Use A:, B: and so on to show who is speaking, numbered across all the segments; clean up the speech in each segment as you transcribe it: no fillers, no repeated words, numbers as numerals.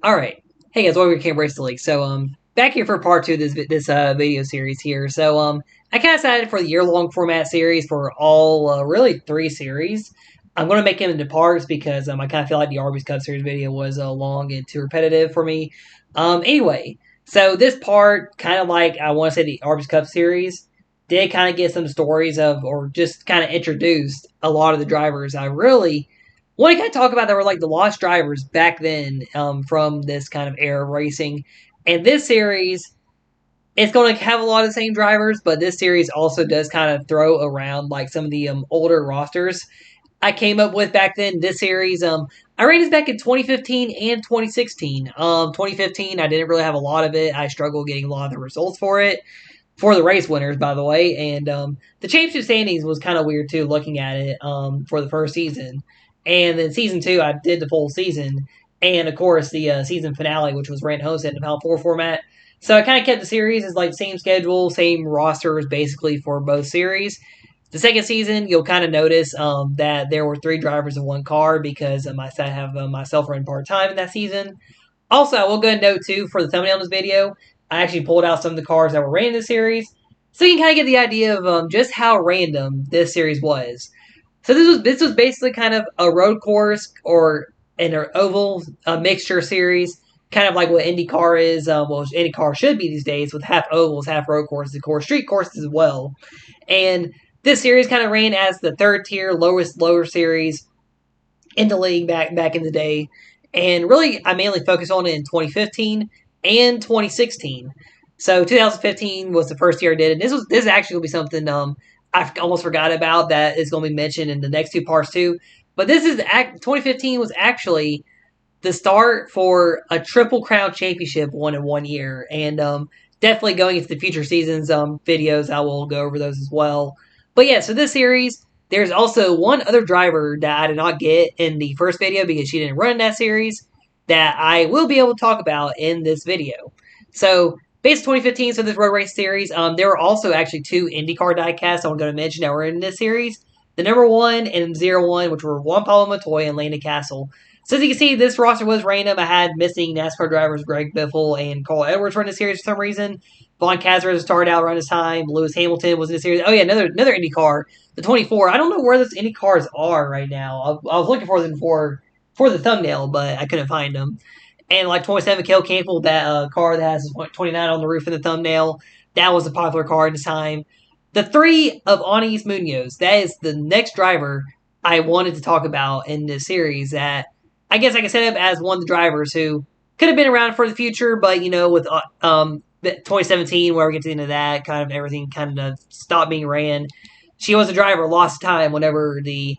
A: Alright. Hey guys, welcome to Camp Race the League. Back here for part two of this video series here. I kind of decided for the year-long format series for all, really 3 series. I'm going to make them into parts because I kind of feel like the Arby's Cup Series video was long and too repetitive for me. Anyway, so this part, kind of like I want to say the Arby's Cup Series, did kind of get some stories of, or just kind of introduced a lot of the drivers I really want to kind of talk about that were like the lost drivers back then from this kind of era of racing. And this series, it's going to have a lot of the same drivers, but this series also does kind of throw around like some of the older rosters I came up with back then. This series, I ran this back in 2015 and 2016. 2015, I didn't really have a lot of it. I struggled getting a lot of the results for it. For the race winners, by the way. And the championship standings was kind of weird, too, looking at it for the first season. And then season 2, I did the full season. And, of course, the season finale, which was Rand Homestead in the Pound 4 format. So I kind of kept the series as, like, same schedule, same rosters, basically, for both series. The second season, you'll kind of notice that there were 3 drivers in 1 car because I have myself running part-time in that season. Also, I will go and note, too, for the thumbnail of this video, I actually pulled out some of the cars that were ran in this series, so you can kind of get the idea of just how random this series was. So this was basically kind of a road course or an oval mixture series, kind of like what IndyCar is. IndyCar should be these days with half ovals, half road courses, of course, street courses as well. And this series kind of ran as the third tier, lower series in the league back in the day. And really, I mainly focused on it in 2015 and 2016. So 2015 was the first year I did it. This is actually going to be something I almost forgot about that is going to be mentioned in the next 2 parts too. But 2015 was actually the start for a Triple Crown Championship won in 1 year. And definitely going into the future seasons videos, I will go over those as well. But yeah, so this series, there's also one other driver that I did not get in the first video because she didn't run in that series that I will be able to talk about in this video. So, based on 2015, so this road race series, there were also actually 2 IndyCar diecasts I'm going to mention that were in this series. The number 1 and 01, which were Juan Pablo Montoya and Landon Castle. So as you can see, this roster was random. I had missing NASCAR drivers Greg Biffle and Carl Edwards running the series for some reason. Vaughn Kazar started out around this time. Lewis Hamilton was in the series. Oh yeah, another IndyCar, the 24. I don't know where those IndyCars are right now. I was looking for them for the thumbnail, but I couldn't find them. And like 27 Kel Campbell, that car that has 29 on the roof in the thumbnail, that was a popular car at the time. The 3 of Anis Munoz, that is the next driver I wanted to talk about in this series that I guess I can set up as one of the drivers who could have been around for the future, but, with 2017, where we get to the end of that, kind of everything kind of stopped being ran. She was a driver, lost time whenever the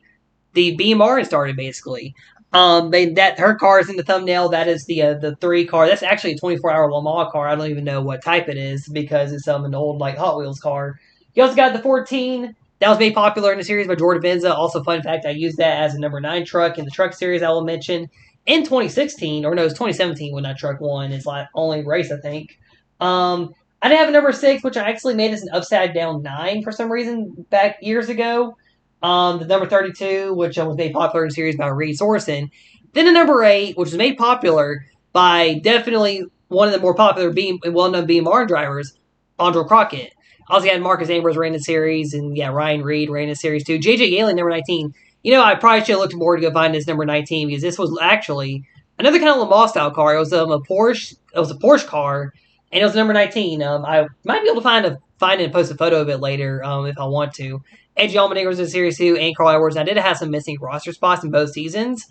A: BMR started, basically. Her car is in the thumbnail. That is the 3 car. That's actually a 24-hour Le Mans car. I don't even know what type it is because it's an old like Hot Wheels car. You also got the 14. That was made popular in the series by Jordan Venza. Also, fun fact, I used that as a number 9 truck in the truck series I will mention. In 2016, or no, it was 2017 when that truck won. It's like only race, I think. I did have a number 6, which I actually made as an upside down 9 for some reason back years ago. The number 32, which was made popular in the series by Reed Sorensen. Then the number 8, which was made popular by definitely one of the more popular well-known BMR drivers, Andre Crockett. Also, had Marcus Ambrose ran the series, and yeah, Ryan Reed ran the series too. J.J. Yaley, number 19. I probably should have looked more to go find this number 19 because this was actually another kind of Le Mans style car. It was a Porsche. It was a Porsche car, and it was number 19. I might be able to find it and post a photo of it later if I want to. Edgy Allmendinger was in Series 2, and Carl Edwards. I did have some missing roster spots in both seasons.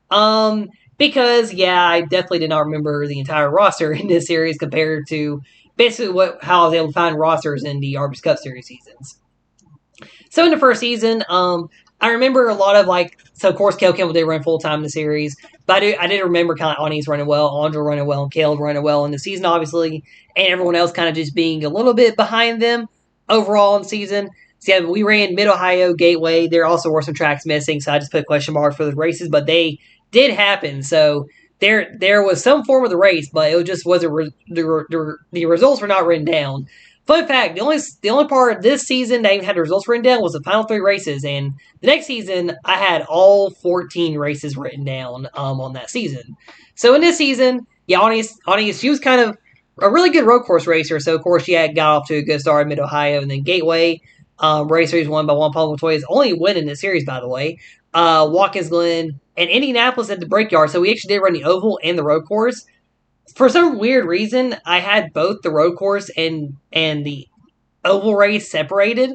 A: Because, yeah, I definitely did not remember the entire roster in this series compared to basically how I was able to find rosters in the Arby's Cup Series seasons. So in the first season, I remember a lot of so of course Kel Campbell did run full-time in the series, but I did remember kind of Anis running well, Andre running well, and Caleb running well in the season, obviously, and everyone else kind of just being a little bit behind them overall in the season. So yeah, we ran Mid-Ohio, Gateway. There also were some tracks missing, so I just put question marks for the races, but they did happen. So there was some form of the race, but it just wasn't the results were not written down. Fun fact: the only part of this season that even had the results written down was the final 3 races, and the next season I had all 14 races written down on that season. So in this season, yeah, Ani, she was kind of a really good road course racer. So of course she had got off to a good start in Mid Ohio, and then Gateway race series won by Juan Pablo Montoya's only win in the series, by the way. Watkins Glen and Indianapolis at the Brickyard. So we actually did run the oval and the road course. For some weird reason, I had both the road course and the oval race separated.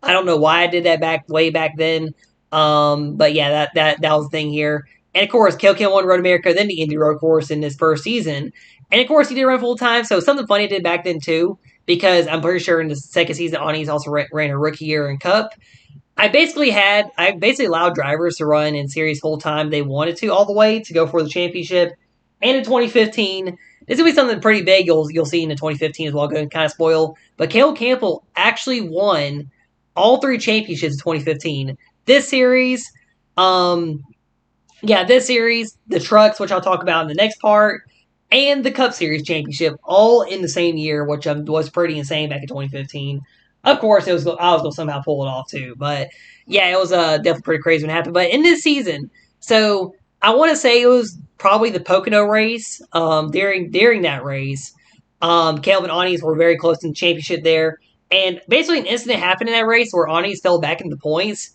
A: I don't know why I did that back way back then. But yeah, that was the thing here. And of course, Kel won Road America, then the Indy Road Course in his first season. And of course, he did run full time. So something funny I did back then too, because I'm pretty sure in the second season, Ani's also ran a rookie year in Cup. I basically allowed drivers to run in series full time they wanted to all the way to go for the championship. And in 2015, this will be something pretty big you'll see in the 2015 as well. Going to kind of spoil, but Caleb Campbell actually won all three championships in 2015. This series, um, this series, the trucks, which I'll talk about in the next part, and the Cup Series championship, all in the same year, which was pretty insane back in 2015. Of course, I was going to somehow pull it off too, but yeah, it was definitely pretty crazy when it happened. But in this season, so I want to say it was probably the Pocono race. During that race, Calvin Anis were very close to the championship there, and basically an incident happened in that race where Anis fell back into points,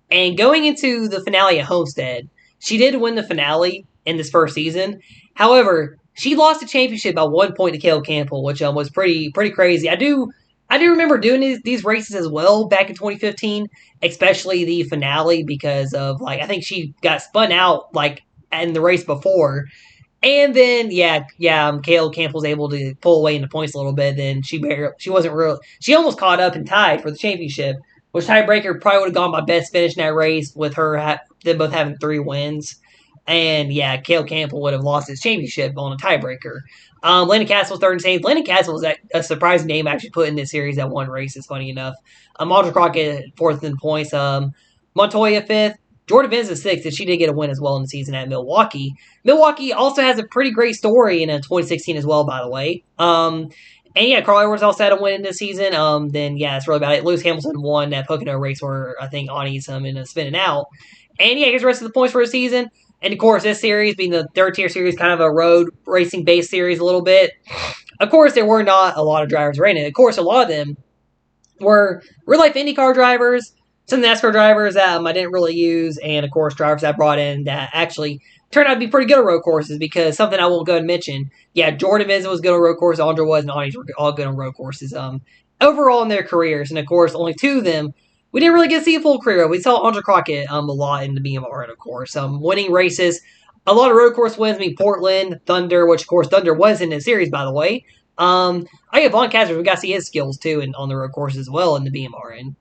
A: and going into the finale at Homestead, she did win the finale in this first season. However, she lost the championship by 1 point to Caleb Campbell, which was pretty crazy. I do remember doing these races as well back in 2015, especially the finale because of I think she got spun out in the race before, and then Caleb Campbell was able to pull away in the points a little bit. Then she wasn't real. She almost caught up and tied for the championship, which tiebreaker probably would have gone my best finish in that race with them both having 3 wins. And yeah, Caleb Campbell would have lost his championship on a tiebreaker. Landon Cassill third and safe. Landon Cassill was a surprising name actually put in this series that won races. Funny enough, Audra Crockett fourth in points. Montoya fifth. Jordan Benz is sixth, and she did get a win as well in the season at Milwaukee. Milwaukee also has a pretty great story in 2016 as well, by the way. And yeah, Carl Edwards also had a win in this season. Then yeah, that's really about it. Lewis Hamilton won that Pocono race where I think Ani's ended up spinning out. And yeah, he gets the rest of the points for the season. And of course, this series being the third tier series, kind of a road racing based series a little bit. Of course, there were not a lot of drivers running. Of course, a lot of them were real life IndyCar drivers, some NASCAR drivers that I didn't really use, and of course, drivers I brought in that actually turned out to be pretty good at road courses because something I won't go and mention. Yeah, Jordan Benson was good on road courses, Andra was, and Audis were all good on road courses. Overall in their careers, and of course, only two of them we didn't really get to see a full career. We saw Andra Crockett a lot in the BMR, and of course, winning races. A lot of road course wins. I mean, Portland, Thunder, which of course Thunder was in the series, by the way. Vaughn Kazler, we got to see his skills too, and on the road course as well in the BMR. And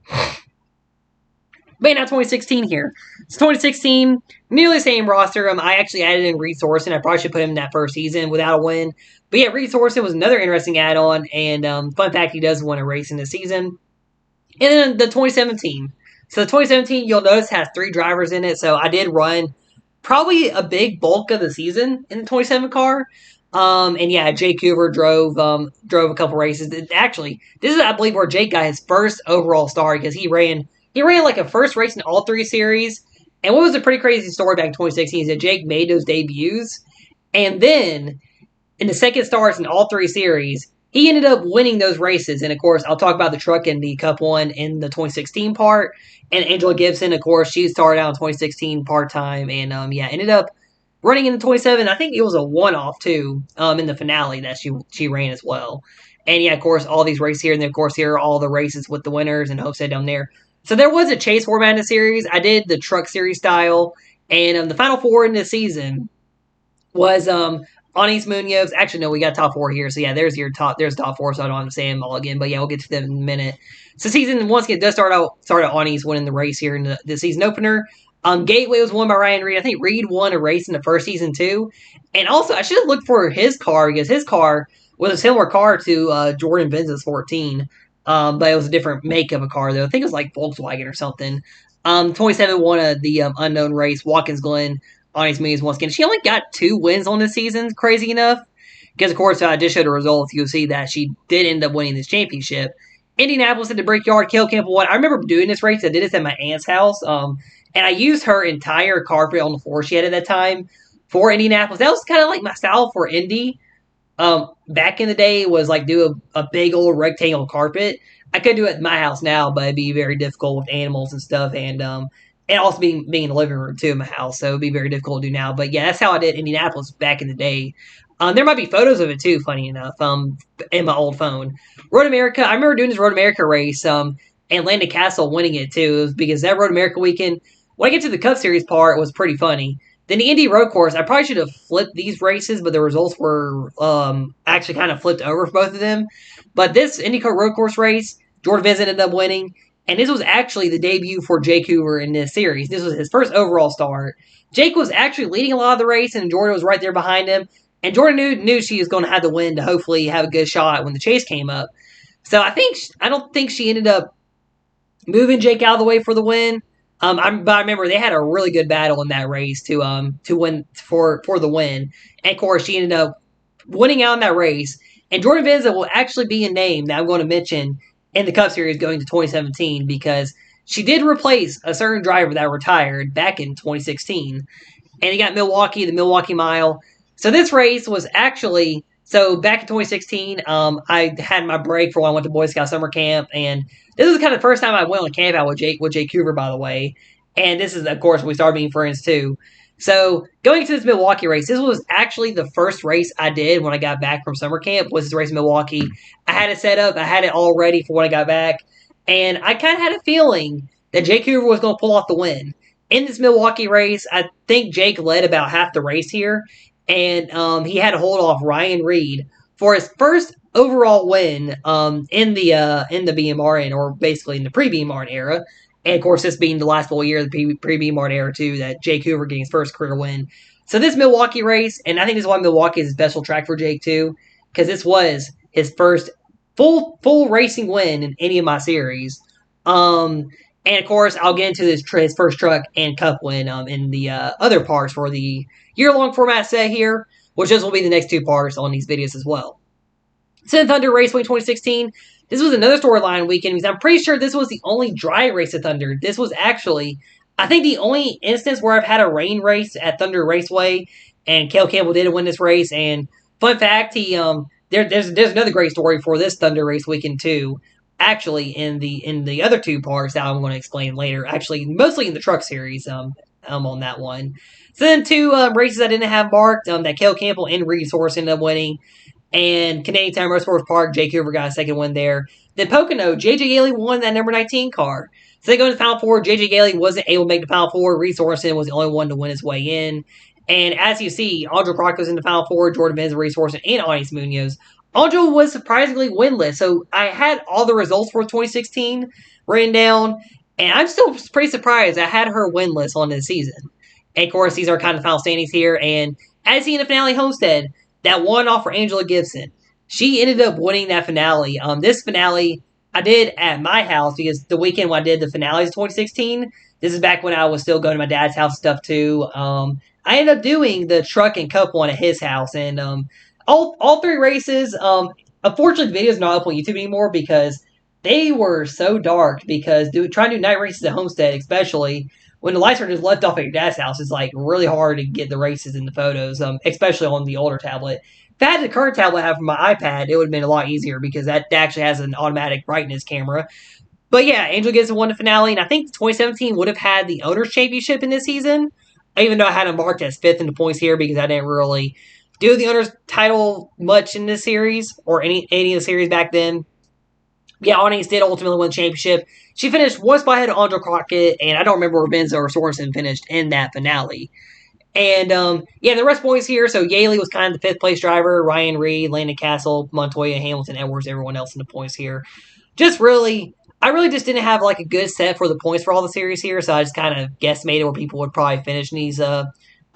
A: but now 2016 here. It's 2016, nearly the same roster. I actually added in Reed Thorson. I probably should put him in that first season without a win. But yeah, Reed Thorson was another interesting add-on. And fun fact, he does win a race in the season. And then the 2017. So the 2017, you'll notice, has 3 drivers in it. So I did run probably a big bulk of the season in the 27 car. And yeah, Jake Hoover drove a couple races. Actually, this is, I believe, where Jake got his first overall star because he ran like a first race in all 3 series. And what was a pretty crazy story back in 2016 is that Jake made those debuts. And then in the second starts in all 3 series, he ended up winning those races. And of course, I'll talk about the truck and the Cup 1 in the 2016 part. And Angela Gibson, of course, she started out in 2016 part-time. And ended up running in the 27. I think it was a one-off too in the finale that she ran as well. And yeah, of course, all these races here. And then, of course, here are all the races with the winners and Homestead down there. So there was a chase format in the series. I did the truck series style. And the final 4 in this season was Anis Munoz. Actually, no, we got top 4 here. So yeah, there's top 4, so I don't have to say them all again. But yeah, we'll get to them in a minute. So season, once again, does start out Anis winning the race here in the season opener. Gateway was won by Ryan Reed. I think Reed won a race in the first season too. And also, I should have looked for his car because his car was a similar car to Jordan Benz's 14. But it was a different make of a car, though. I think it was like Volkswagen or something. 27 won the unknown race. Watkins Glen, Anis Munoz once again. She only got 2 wins on this season, crazy enough. Because, of course, I just showed the results. You'll see that she did end up winning this championship. Indianapolis at the Brickyard, Caleb Campbell won. I remember doing this race. I did this at my aunt's house. And I used her entire carpet on the floor she had at that time for Indianapolis. That was kind of like my style for Indy. back in the day was like do a big old rectangle carpet. I could do it at my house now, but it'd be very difficult with animals and stuff, and also being in the living room too in my house, so it'd be very difficult to do now. But yeah, that's how I did Indianapolis back in the day. There might be photos of it too, funny enough, in my old phone. Road America, I remember doing this Road America race, and Landon Castle winning it too. It was because that Road America weekend, when I get to the Cup Series part, it was pretty funny. Then the Indy Road Course, I probably should have flipped these races, but the results were actually kind of flipped over for both of them. But this IndyCar Road Course race, Jordan Vincent ended up winning, and this was actually the debut for Jake Hoover in this series. This was his first overall start. Jake was actually leading a lot of the race, and Jordan was right there behind him. And Jordan knew she was going to have the win to hopefully have a good shot when the chase came up. So I don't think she ended up moving Jake out of the way for the win. But I remember they had a really good battle in that race to win for the win. And of course, she ended up winning out in that race. And Jordan Vincent will actually be a name that I'm going to mention in the Cup Series going to 2017 because she did replace a certain driver that retired back in 2016. And he got Milwaukee, the Milwaukee Mile. So this race was actually back in 2016. I had my break for when I went to Boy Scout summer camp, and this was kind of the first time I went on a camp out with Jake Hoover, by the way. And this is, of course, we started being friends too. So going to this Milwaukee race, this was actually the first race I did when I got back from summer camp. Was this race in Milwaukee? I had it set up. I had it all ready for when I got back, and I kind of had a feeling that Jake Hoover was going to pull off the win in this Milwaukee race. I think Jake led about half the race here, and he had to hold off Ryan Reed for his first overall win in the BMRN, or basically in the pre-BMRN era. And of course, this being the last full year of the pre-BMRN era too, that Jake Hoover getting his first career win. So this Milwaukee race, and I think this is why Milwaukee is a special track for Jake too, because this was his first full racing win in any of my series. And of course, I'll get into his first truck and cup win in the other parts for the year-long format set here, which this will be the next two parts on these videos as well. Sin Thunder Raceway 2016. This was another storyline weekend because I'm pretty sure this was the only dry race at Thunder. This was actually, I think, the only instance where I've had a rain race at Thunder Raceway, and Cale Campbell did win this race. And fun fact, there's another great story for this Thunder race weekend too. Actually, in the other two parts that I'm going to explain later. Actually, mostly in the truck series. On that one. So then two races I didn't have marked. That Cale Campbell and Reed Source ended up winning. And Canadian Time Motorsports Park, Jake Hoover got a second win there. Then Pocono, J.J. Gailey won that number 19 car. So they go to the Final Four. J.J. Gailey wasn't able to make the Final Four. Reed Sorensen was the only one to win his way in. And as you see, Andrew Crock was in the Final Four, Jordan Benz, Reed Sorensen, and Anis Munoz. Andrew was surprisingly winless. So I had all the results for 2016 written down. And I'm still pretty surprised I had her winless on this season. And of course, these are kind of final standings here. And as seen in the finale Homestead, that one off for Angela Gibson. She ended up winning that finale. This finale I did at my house because the weekend when I did the finales of 2016, this is back when I was still going to my dad's house and stuff too. I ended up doing the truck and cup one at his house, and all three races. Unfortunately, the video's not up on YouTube anymore because they were so dark. Because trying to do night races at Homestead, especially when the lights are just left off at your dad's house, it's like really hard to get the races in the photos, especially on the older tablet. If I had the current tablet I have for my iPad, it would have been a lot easier because that actually has an automatic brightness camera. But yeah, Angel Gibson won the finale, and I think 2017 would have had the Owners' Championship in this season, even though I had him marked as fifth in the points here because I didn't really do the Owners' title much in this series or any of the series back then. Yeah, Anis did ultimately win the championship. She finished one spot ahead of Andre Crockett, and I don't remember where Benzo or Sorensen finished in that finale. And, the rest points here. So, Yaley was kind of the fifth place driver. Ryan Reed, Landon Castle, Montoya, Hamilton, Edwards, everyone else in the points here. I really just didn't have, like, a good set for the points for all the series here. So, I just kind of guesstimated where people would probably finish in these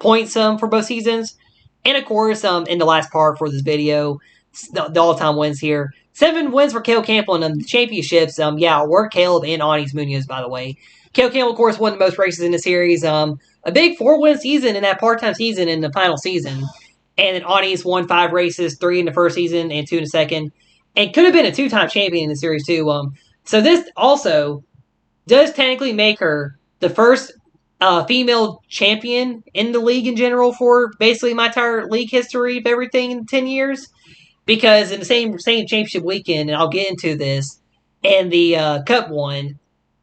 A: points for both seasons. And, of course, in the last part for this video, the all-time wins here. 7 wins for Cale Campbell in the championships. Were Caleb and Anis Munoz, by the way. Cale Campbell, of course, won the most races in the series. A big 4-win season in that part-time season in the final season. And then Anis won 5 races, 3 in the first season and 2 in the second. And could have been a 2-time champion in the series, too. So this also does technically make her the first female champion in the league in general for basically my entire league history of everything in 10 years. because in the same championship weekend, and I'll get into this, in the Cup one,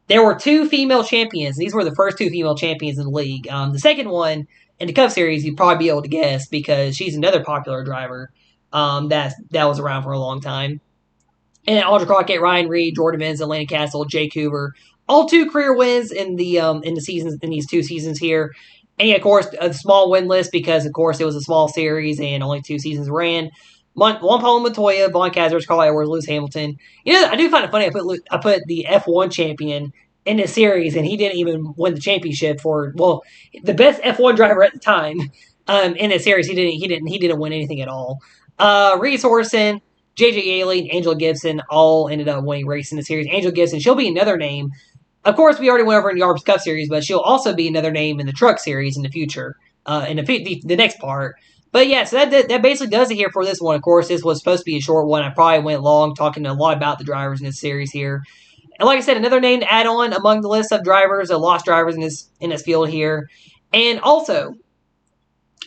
A: there were two female champions. These were the first two female champions in the league. The second one in the Cup Series, you'd probably be able to guess because she's another popular driver that was around for a long time. And Audra Crockett, Ryan Reed, Jordan Vins, Atlanta Castle, Jake Hoover, all two career wins in the seasons in these 2 seasons here. And yeah, of course, a small win list because of course it was a small series and only 2 seasons ran. Juan Pablo Montoya, Vaughn Kazers, Carl Edwards, Lewis Hamilton. You know, I do find it funny. I put the F1 champion in this series, and he didn't even win the championship for the best F1 driver at the time. In this series, he didn't win anything at all. Reese Orson, JJ Yaley, and Angela Gibson all ended up winning race in the series. Angela Gibson, she'll be another name. Of course, we already went over in the Yarbs Cup Series, but she'll also be another name in the Truck Series in the future, in the next part. But yeah, so that basically does it here for this one. Of course, this was supposed to be a short one. I probably went long talking a lot about the drivers in this series here. And like I said, another name to add on among the list of drivers, lost drivers in this field here. And also,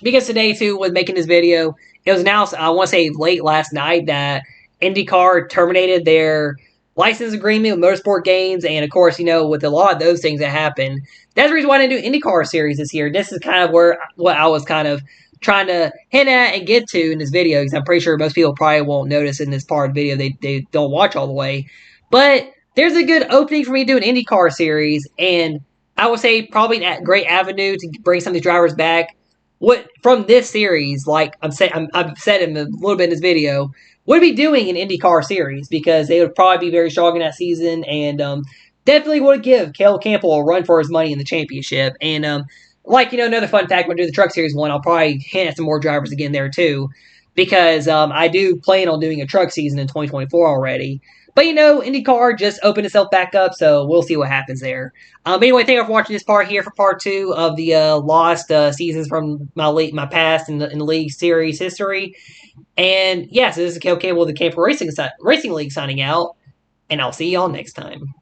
A: because today too was making this video, it was announced, I want to say late last night, that IndyCar terminated their license agreement with Motorsport Games, and of course, you know, with a lot of those things that happened, that's the reason why I didn't do IndyCar series this year. This is kind of what I was kind of trying to hint at and get to in this video, because I'm pretty sure most people probably won't notice in this part of the video. They don't watch all the way. But there's a good opening for me to do an IndyCar series, and I would say probably a great avenue to bring some of these drivers back. What from this series, like I've said in a little bit in this video, would be doing an IndyCar series because they would probably be very strong in that season, and definitely would give Cale Campbell a run for his money in the championship. And another fun fact, when I do the Truck Series one, I'll probably hint at some more drivers again there too, because I do plan on doing a truck season in 2024 already. But IndyCar just opened itself back up, so we'll see what happens there. Anyway, thank you for watching this part here for part 2 of the lost seasons from my past in the league series history. And yeah, so this is Cale Cable, the Camper Racing League, signing out, and I'll see y'all next time.